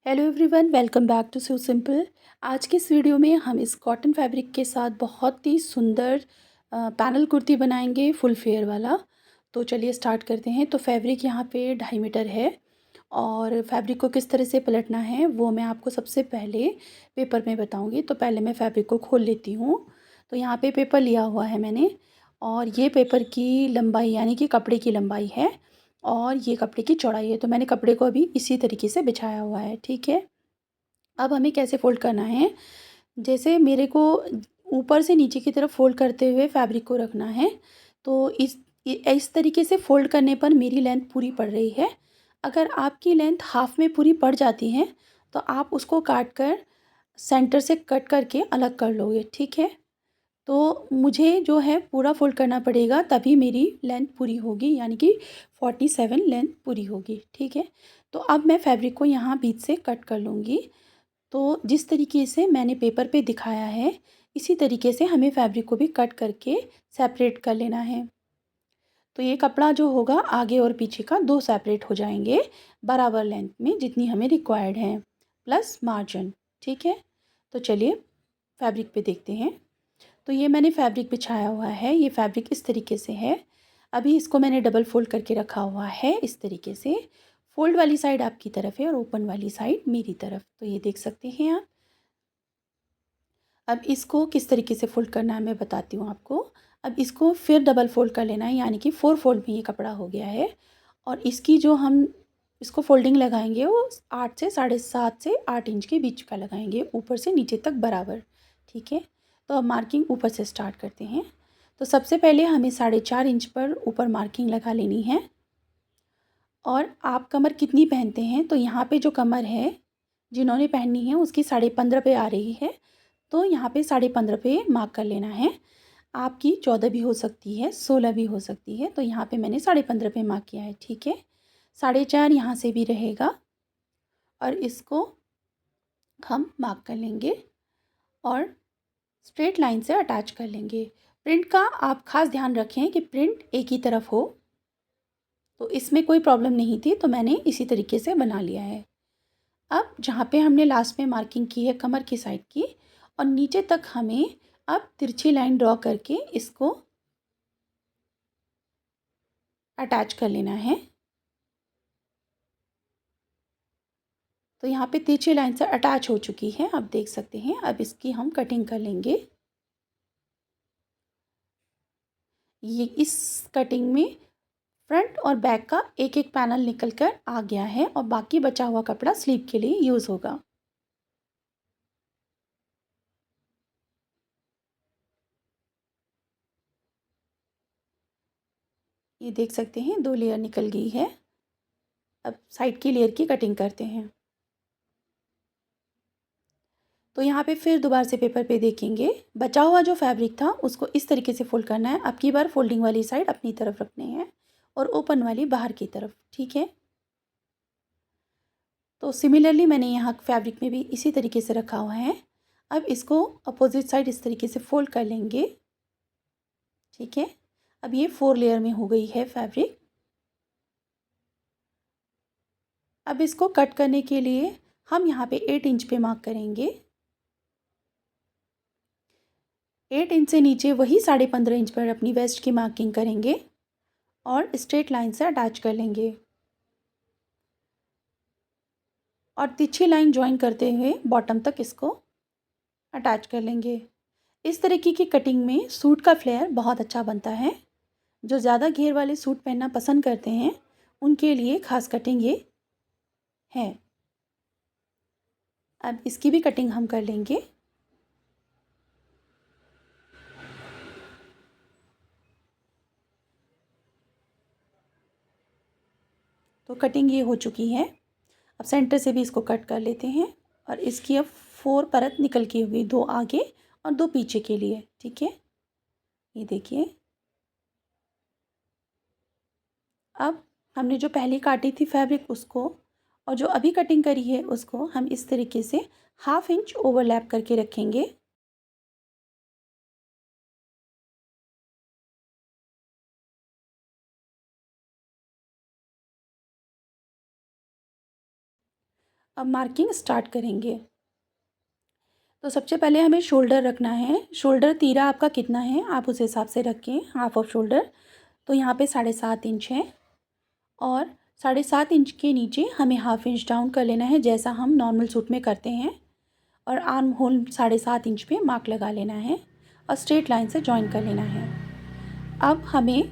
Hello everyone, welcome back to so simple. आज के इस वीडियो में हम इस कॉटन फैब्रिक के साथ बहुत ही सुंदर पैनल कुर्ती बनाएंगे, फुल फ्लेयर वाला। तो चलिए स्टार्ट करते हैं। तो फैब्रिक यहाँ पे 2.5 मीटर है और फैब्रिक को किस तरह से पलटना है वो मैं आपको सबसे पहले पेपर में बताऊँगी। तो पहले मैं फैब्रिक को खोल लेती हूँ। तो यहाँ पे पेपर लिया हुआ है मैंने, और ये पेपर की लंबाई यानी कि कपड़े की लंबाई है और ये कपड़े की चौड़ाई है। तो मैंने कपड़े को अभी इसी तरीके से बिछाया हुआ है, ठीक है। अब हमें कैसे फ़ोल्ड करना है, जैसे मेरे को ऊपर से नीचे की तरफ फ़ोल्ड करते हुए फैब्रिक को रखना है। तो इस तरीके से फ़ोल्ड करने पर मेरी लेंथ पूरी पड़ रही है। अगर आपकी लेंथ हाफ़ में पूरी पड़ जाती है तो आप उसको काट कर सेंटर से कट करके अलग कर लोगे, ठीक है। तो मुझे जो है पूरा फ़ोल्ड करना पड़ेगा, तभी मेरी लेंथ पूरी होगी, यानी कि 47 लेंथ पूरी होगी, ठीक है। तो अब मैं फैब्रिक को यहाँ बीच से कट कर लूँगी। तो जिस तरीके से मैंने पेपर पे दिखाया है, इसी तरीके से हमें फैब्रिक को भी कट करके सेपरेट कर लेना है। तो ये कपड़ा जो होगा आगे और पीछे का 2 सेपरेट हो जाएंगे, बराबर लेंथ में जितनी हमें रिक्वायर्ड है, प्लस मार्जिन, ठीक है। तो चलिए फैब्रिक पे देखते हैं। तो ये मैंने फैब्रिक बिछाया हुआ है, ये फैब्रिक इस तरीके से है। अभी इसको मैंने डबल फ़ोल्ड करके रखा हुआ है इस तरीके से। फ़ोल्ड वाली साइड आपकी तरफ है और ओपन वाली साइड मेरी तरफ, तो ये देख सकते हैं आप। अब इसको किस तरीके से फ़ोल्ड करना है मैं बताती हूँ आपको। अब इसको फिर डबल फ़ोल्ड कर लेना है, यानी कि 4 फ़ोल्ड में ये कपड़ा हो गया है। और इसकी जो हम इसको फ़ोल्डिंग लगाएंगे वो 8 से 7.5 से 8 इंच के बीच का लगाएंगे, ऊपर से नीचे तक बराबर, ठीक है। तो अब मार्किंग ऊपर से स्टार्ट करते हैं। तो सबसे पहले हमें 4.5 इंच पर ऊपर मार्किंग लगा लेनी है। और आप कमर कितनी पहनते हैं, तो यहाँ पे जो कमर है जिन्होंने पहननी है उसकी 15.5 पे आ रही है, तो यहाँ पे 15.5 पे मार्क कर लेना है। आपकी 14 भी हो सकती है, 16 भी हो सकती है, तो यहाँ पे मैंने 15.5 पे मार्क किया है, ठीक है। 4.5 यहाँ से भी रहेगा और इसको हम मार्क कर लेंगे और स्ट्रेट लाइन से अटैच कर लेंगे। प्रिंट का आप ख़ास ध्यान रखें कि प्रिंट एक ही तरफ हो। तो इसमें कोई प्रॉब्लम नहीं थी, तो मैंने इसी तरीके से बना लिया है। अब जहाँ पे हमने लास्ट में मार्किंग की है कमर की साइड की, और नीचे तक हमें अब तिरछी लाइन ड्रॉ करके इसको अटैच कर लेना है। तो यहाँ पे तिरछी लाइन से अटैच हो चुकी है, आप देख सकते हैं। अब इसकी हम कटिंग कर लेंगे। ये इस कटिंग में फ्रंट और बैक का एक एक पैनल निकल कर आ गया है और बाकी बचा हुआ कपड़ा स्लीव के लिए यूज़ होगा। ये देख सकते हैं 2 लेयर निकल गई है। अब साइड की लेयर की कटिंग करते हैं। तो यहाँ पे फिर दोबारा से पेपर पे देखेंगे, बचा हुआ जो फैब्रिक था उसको इस तरीके से फ़ोल्ड करना है। अब की बार फोल्डिंग वाली साइड अपनी तरफ रखनी है और ओपन वाली बाहर की तरफ, ठीक है। तो सिमिलरली मैंने यहाँ फैब्रिक में भी इसी तरीके से रखा हुआ है। अब इसको अपोजिट साइड इस तरीके से फ़ोल्ड कर लेंगे, ठीक है। अब ये 4 लेयर में हो गई है फैब्रिक। अब इसको कट करने के लिए हम यहाँ पे 8 इंच पे मार्क करेंगे। 8 इंच से नीचे वही 15.5 इंच पर अपनी वेस्ट की मार्किंग करेंगे और स्ट्रेट लाइन से अटैच कर लेंगे और तिरछी लाइन जॉइन करते हुए बॉटम तक इसको अटैच कर लेंगे। इस तरीके की कटिंग में सूट का फ्लेयर बहुत अच्छा बनता है। जो ज़्यादा घेर वाले सूट पहनना पसंद करते हैं उनके लिए खास कटिंग ये है। अब इसकी भी कटिंग हम कर लेंगे। तो कटिंग ये हो चुकी है। अब सेंटर से भी इसको कट कर लेते हैं और इसकी अब 4 परत निकल के हुई, 2 आगे और 2 पीछे के लिए, ठीक है। ये देखिए, अब हमने जो पहले काटी थी फैब्रिक उसको और जो अभी कटिंग करी है उसको हम इस तरीके से 1/2 इंच ओवरलैप करके रखेंगे। अब मार्किंग स्टार्ट करेंगे। तो सबसे पहले हमें शोल्डर रखना है। शोल्डर तीरा आपका कितना है आप उस हिसाब से रखें, हाफ ऑफ शोल्डर। तो यहाँ पे 7.5 इंच है और 7.5 इंच के नीचे हमें हाफ इंच डाउन कर लेना है, जैसा हम नॉर्मल सूट में करते हैं। और आर्म होल 7.5 इंच पे मार्क लगा लेना है और स्ट्रेट लाइन से जॉइन कर लेना है। अब हमें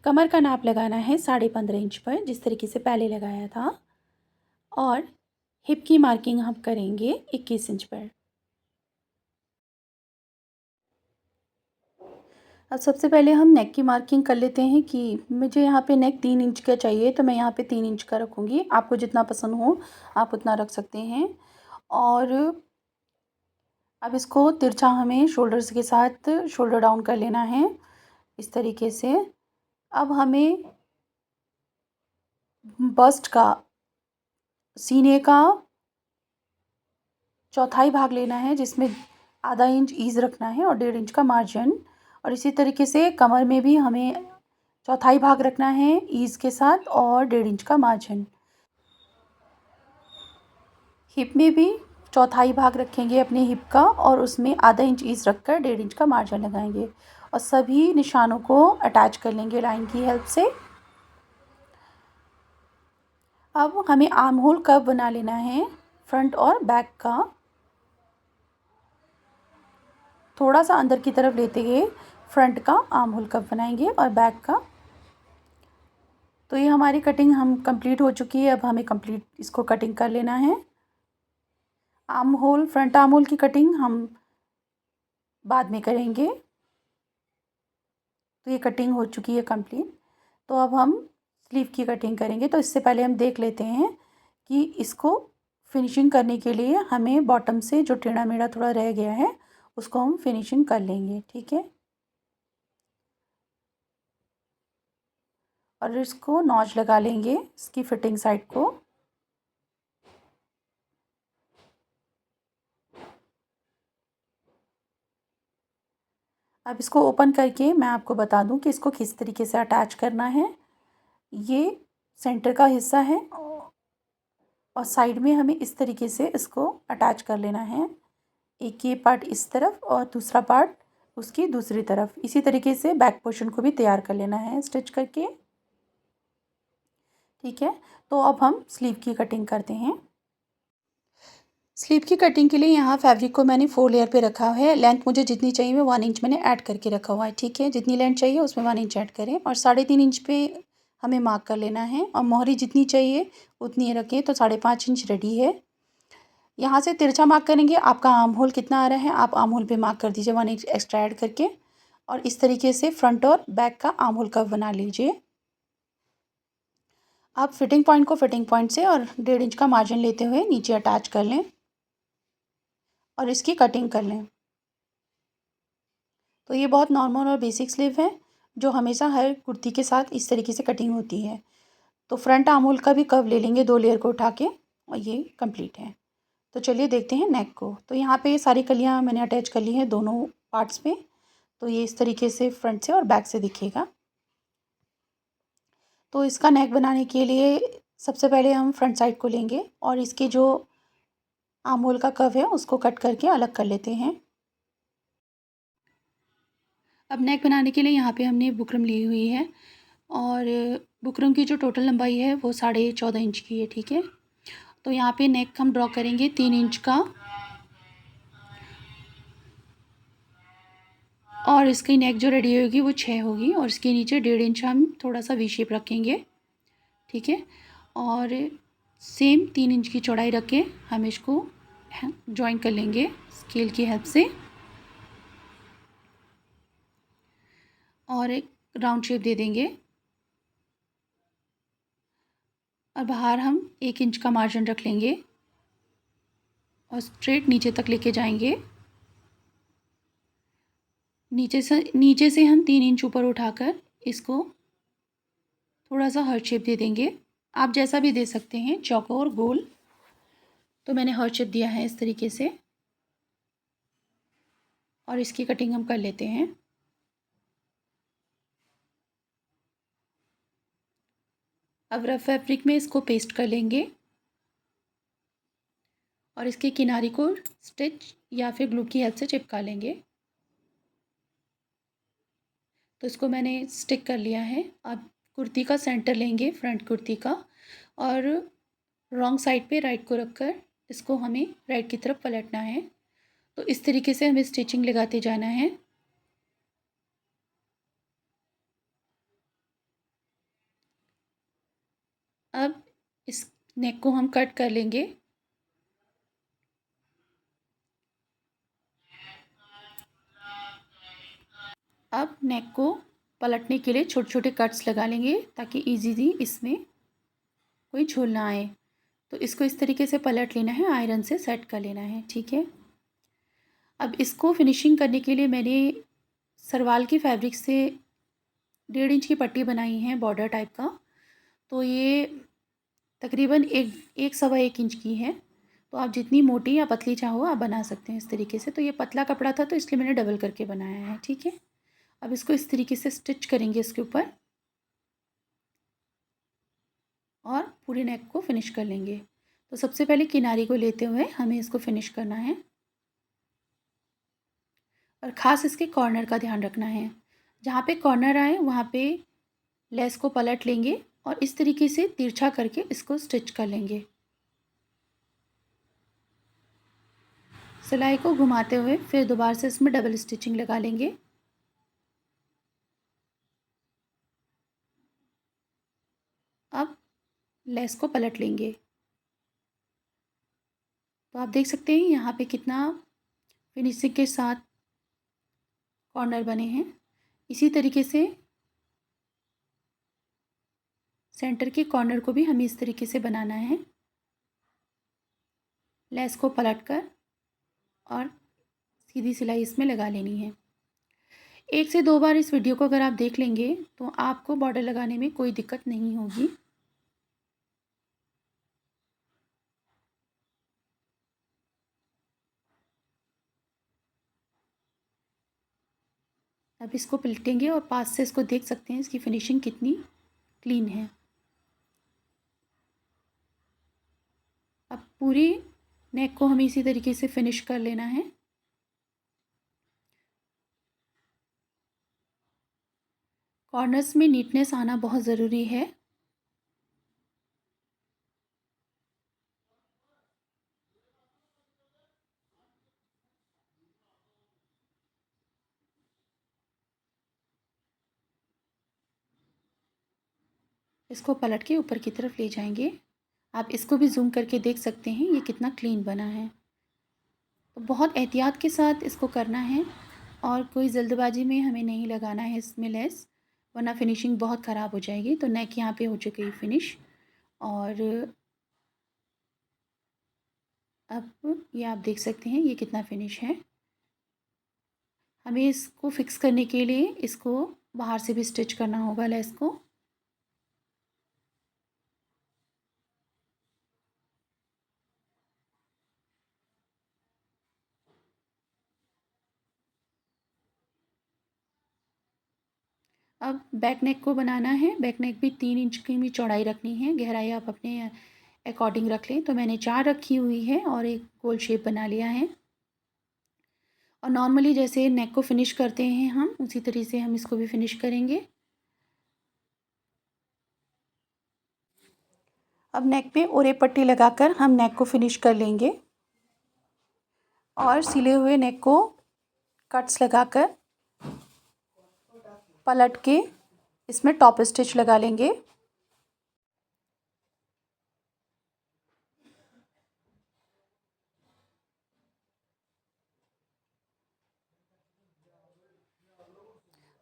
कमर का नाप लगाना है 15.5 इंच पर, जिस तरीके से पहले लगाया था। और हिप की मार्किंग हम करेंगे 21 इंच पर। अब सबसे पहले हम नेक की मार्किंग कर लेते हैं कि मुझे यहाँ पे नेक 3 इंच का चाहिए, तो मैं यहाँ पे 3 इंच का रखूँगी। आपको जितना पसंद हो आप उतना रख सकते हैं। और अब इसको तिरछा हमें शोल्डर्स के साथ शोल्डर डाउन कर लेना है इस तरीके से। अब हमें बस्ट का, सीने का चौथाई भाग लेना है, जिसमें आधा इंच ईज़ रखना है और 1.5 इंच का मार्जिन। और इसी तरीके से कमर में भी हमें चौथाई भाग रखना है ईज़ के साथ और 1.5 इंच का मार्जिन। हिप में भी चौथाई भाग रखेंगे अपने हिप का और उसमें आधा इंच ईज़ रखकर 1.5 इंच का मार्जिन लगाएंगे और सभी निशानों को अटैच कर लेंगे लाइन की हेल्प से। अब हमें आर्म होल कर्व बना लेना है फ्रंट और बैक का। थोड़ा सा अंदर की तरफ लेते हुए फ्रंट का आर्म होल कर्व बनाएंगे और बैक का। तो ये हमारी कटिंग हम कंप्लीट हो चुकी है। अब हमें कंप्लीट इसको कटिंग कर लेना है। Arm hole, front arm hole की कटिंग हम बाद में करेंगे। तो ये कटिंग हो चुकी है कंप्लीट। तो अब हम स्लीव की कटिंग करेंगे। तो इससे पहले हम देख लेते हैं कि इसको फिनिशिंग करने के लिए हमें बॉटम से जो टेढ़ा मेढ़ा थोड़ा रह गया है उसको हम फिनिशिंग कर लेंगे, ठीक है। और इसको नॉच लगा लेंगे इसकी फिटिंग साइड को। अब इसको ओपन करके मैं आपको बता दूं कि इसको किस तरीके से अटैच करना है। ये सेंटर का हिस्सा है और साइड में हमें इस तरीके से इसको अटैच कर लेना है। एक ये पार्ट इस तरफ और दूसरा पार्ट उसकी दूसरी तरफ। इसी तरीके से बैक पोर्शन को भी तैयार कर लेना है स्टिच करके, ठीक है। तो अब हम स्लीव की कटिंग करते हैं। स्लीव की कटिंग के लिए यहाँ फैब्रिक को मैंने 4 लेयर पे रखा है। लेंथ मुझे जितनी चाहिए वो 1 इंच मैंने ऐड करके रखा हुआ है, ठीक है। जितनी लेंथ चाहिए उसमें 1 इंच ऐड करें और 3.5 इंच पे हमें मार्क कर लेना है। और मोहरी जितनी चाहिए उतनी रखें, तो 5.5 इंच रेडी है। यहाँ से तिरछा मार्क करेंगे। आपका आर्म होल कितना आ रहा है आप आर्म होल पे मार्क कर दीजिए 1 इंच एक्स्ट्रा ऐड करके। और इस तरीके से फ्रंट और बैक का आर्म होल कर्व बना लीजिए। आप फिटिंग पॉइंट को फिटिंग पॉइंट से और 1.5 इंच का मार्जिन लेते हुए नीचे अटैच कर लें और इसकी कटिंग कर लें। तो ये बहुत नॉर्मल और बेसिक स्लीव है जो हमेशा हर कुर्ती के साथ इस तरीके से कटिंग होती है। तो फ्रंट आर्म होल का भी कर्व ले लेंगे 2 लेयर को उठा के और ये कंप्लीट है। तो चलिए देखते हैं नेक को। तो यहाँ पे सारी कलियाँ मैंने अटैच कर ली हैं दोनों पार्ट्स में। तो ये इस तरीके से फ्रंट से और बैक से दिखेगा। तो इसका नेक बनाने के लिए सबसे पहले हम फ्रंट साइड को लेंगे और इसके जो आर्म होल का कर्व है उसको कट करके अलग कर लेते हैं। अब नेक बनाने के लिए यहाँ पे हमने बुकरम ली हुई है और बुकरम की जो टोटल लंबाई है वो 14.5 इंच की है, ठीक है। तो यहाँ पे नेक हम ड्रॉ करेंगे 3 इंच का और इसकी नेक जो रेडी होगी वो 6 होगी और इसके नीचे 1.5 इंच हम थोड़ा सा वी शेप रखेंगे, ठीक है। और सेम 3 इंच की चौड़ाई रख के हम इसको जॉइन कर लेंगे स्केल की हेल्प से और एक राउंड शेप दे देंगे। और बाहर हम 1 इंच का मार्जिन रख लेंगे और स्ट्रेट नीचे तक लेके जाएंगे। नीचे से हम 3 इंच ऊपर उठाकर इसको थोड़ा सा हार्ट शेप दे देंगे। आप जैसा भी दे सकते हैं, चौकोर, गोल। तो मैंने हार्ट शेप दिया है इस तरीके से और इसकी कटिंग हम कर लेते हैं। अब रफ फैब्रिक में इसको पेस्ट कर लेंगे और इसके किनारे को स्टिच या फिर ग्लू की हेल्प से चिपका लेंगे। तो इसको मैंने स्टिक कर लिया है। अब कुर्ती का सेंटर लेंगे, फ्रंट कुर्ती का, और रॉन्ग साइड पे राइट को रखकर इसको हमें राइट की तरफ पलटना है। तो इस तरीके से हमें स्टिचिंग लगाते जाना है। अब इस नेक को हम कट कर लेंगे। अब नेक को पलटने के लिए छोटे छोटे कट्स लगा लेंगे ताकि इजीली इसमें कोई झोल ना आए। तो इसको इस तरीके से पलट लेना है, आयरन से सेट कर लेना है। ठीक है। अब इसको फिनिशिंग करने के लिए मैंने सरवाल की फैब्रिक से 1.5 इंच की पट्टी बनाई है, बॉर्डर टाइप का। तो ये तकरीबन एक सवा एक इंच की है। तो आप जितनी मोटी या पतली चाहो आप बना सकते हैं इस तरीके से। तो ये पतला कपड़ा था तो इसलिए मैंने डबल करके बनाया है। ठीक है। अब इसको इस तरीके से स्टिच करेंगे इसके ऊपर और पूरे नेक को फिनिश कर लेंगे। तो सबसे पहले किनारी को लेते हुए हमें इसको फिनिश करना है और ख़ास इसके कॉर्नर का ध्यान रखना है। जहाँ पे कॉर्नर आए वहाँ पे लेस को पलट लेंगे और इस तरीके से तिरछा करके इसको स्टिच कर लेंगे। सिलाई को घुमाते हुए फिर दोबारा से इसमें डबल स्टिचिंग लगा लेंगे। अब लेस को पलट लेंगे। तो आप देख सकते हैं यहाँ पे कितना फिनिशिंग के साथ कॉर्नर बने हैं। इसी तरीके से सेंटर के कॉर्नर को भी हमें इस तरीके से बनाना है। लेस को पलटकर और सीधी सिलाई इसमें लगा लेनी है। 1 से 2 बार इस वीडियो को अगर आप देख लेंगे तो आपको बॉर्डर लगाने में कोई दिक्कत नहीं होगी। अब इसको पलटेंगे और पास से इसको देख सकते हैं इसकी फिनिशिंग कितनी क्लीन है। अब पूरी नेक को हमें इसी तरीके से फिनिश कर लेना है। कॉर्नर्स में नीटनेस आना बहुत ज़रूरी है। इसको पलट के ऊपर की तरफ ले जाएंगे। आप इसको भी जूम करके देख सकते हैं ये कितना क्लीन बना है। तो बहुत एहतियात के साथ इसको करना है और कोई जल्दबाजी में हमें नहीं लगाना है इसमें लेस, वरना फिनिशिंग बहुत ख़राब हो जाएगी। तो नेक यहाँ पे हो चुकी है फिनिश। और अब ये आप देख सकते हैं ये कितना फिनिश है। हमें इसको फिक्स करने के लिए इसको बाहर से भी स्टिच करना होगा लेस को। अब बैक नेक को बनाना है। बैक नेक भी 3 इंच की भी चौड़ाई रखनी है। गहराई आप अपने अकॉर्डिंग रख लें। तो मैंने 4 रखी हुई है और एक गोल शेप बना लिया है। और नॉर्मली जैसे नेक को फिनिश करते हैं हम उसी तरीके से हम इसको भी फिनिश करेंगे। अब नेक पे ओरे पट्टी लगाकर हम नेक को फिनिश कर लेंगे और सिले हुए नेक को कट्स लगाकर पलट के इसमें टॉप स्टिच लगा लेंगे।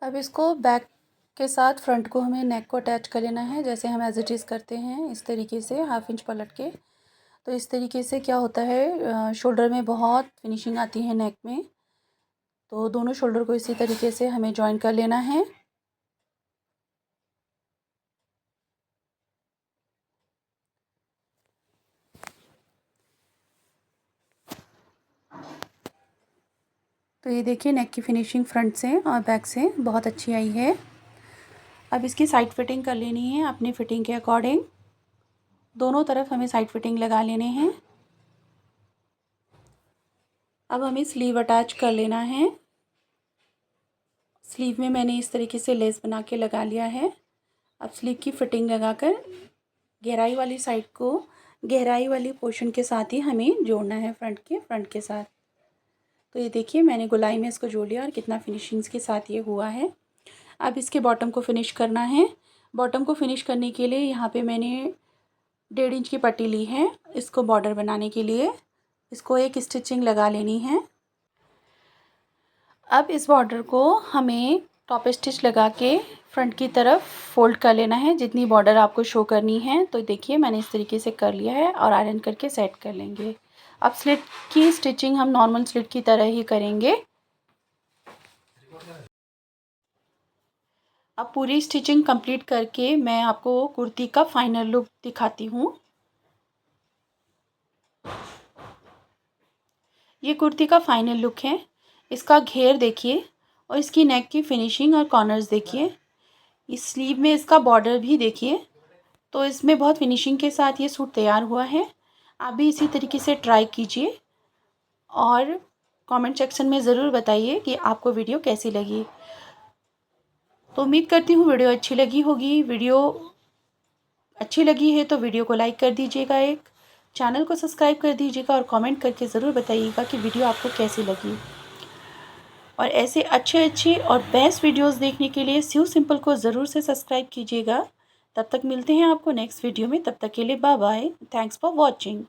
अब इसको बैक के साथ फ्रंट को हमें नेक को अटैच कर लेना है, जैसे हम एज इट इज़ करते हैं इस तरीके से 1/2 इंच पलट के। तो इस तरीके से क्या होता है शोल्डर में बहुत फिनिशिंग आती है नेक में। तो दोनों शोल्डर को इसी तरीके से हमें जॉइन कर लेना है। तो ये देखिए नेक की फिनिशिंग फ्रंट से और बैक से बहुत अच्छी आई है। अब इसकी साइड फिटिंग कर लेनी है अपनी फिटिंग के अकॉर्डिंग। दोनों तरफ हमें साइड फिटिंग लगा लेने हैं। अब हमें स्लीव अटैच कर लेना है। स्लीव में मैंने इस तरीके से लेस बना के लगा लिया है। अब स्लीव की फिटिंग लगाकर गहराई वाली साइड को गहराई वाली पोर्शन के साथ ही हमें जोड़ना है, फ्रंट के साथ। तो ये देखिए मैंने गोलाई में इसको जोड़ लिया और कितना फिनिशिंग्स के साथ ये हुआ है। अब इसके बॉटम को फिनिश करना है। बॉटम को फिनिश करने के लिए यहाँ पे मैंने 1.5 इंच की पट्टी ली है। इसको बॉर्डर बनाने के लिए इसको एक स्टिचिंग लगा लेनी है। अब इस बॉर्डर को हमें टॉप स्टिच लगा के फ्रंट की तरफ फोल्ड कर लेना है, जितनी बॉर्डर आपको शो करनी है। तो देखिए मैंने इस तरीके से कर लिया है और आयरन करके सेट कर लेंगे। अब स्लिट की स्टिचिंग हम नॉर्मल स्लिट की तरह ही करेंगे। अब पूरी स्टिचिंग कंप्लीट करके मैं आपको कुर्ती का फाइनल लुक दिखाती हूँ। ये कुर्ती का फाइनल लुक है। इसका घेर देखिए और इसकी नेक की फिनिशिंग और कॉर्नर्स देखिए। इस स्लीव में इसका बॉर्डर भी देखिए। तो इसमें बहुत फिनिशिंग के साथ ये सूट तैयार हुआ है। आप भी इसी तरीके से ट्राई कीजिए और कमेंट सेक्शन में ज़रूर बताइए कि आपको वीडियो कैसी लगी। तो उम्मीद करती हूँ वीडियो अच्छी लगी होगी। वीडियो अच्छी लगी है तो वीडियो को लाइक कर दीजिएगा, एक चैनल को सब्सक्राइब कर दीजिएगा और कमेंट करके ज़रूर बताइएगा कि वीडियो आपको कैसी लगी। और ऐसे अच्छे और बेस्ट वीडियोस देखने के लिए स्यू सिंपल को ज़रूर से सब्सक्राइब कीजिएगा। तब तक मिलते हैं आपको नेक्स्ट वीडियो में। तब तक के लिए bye bye. Thanks for watching.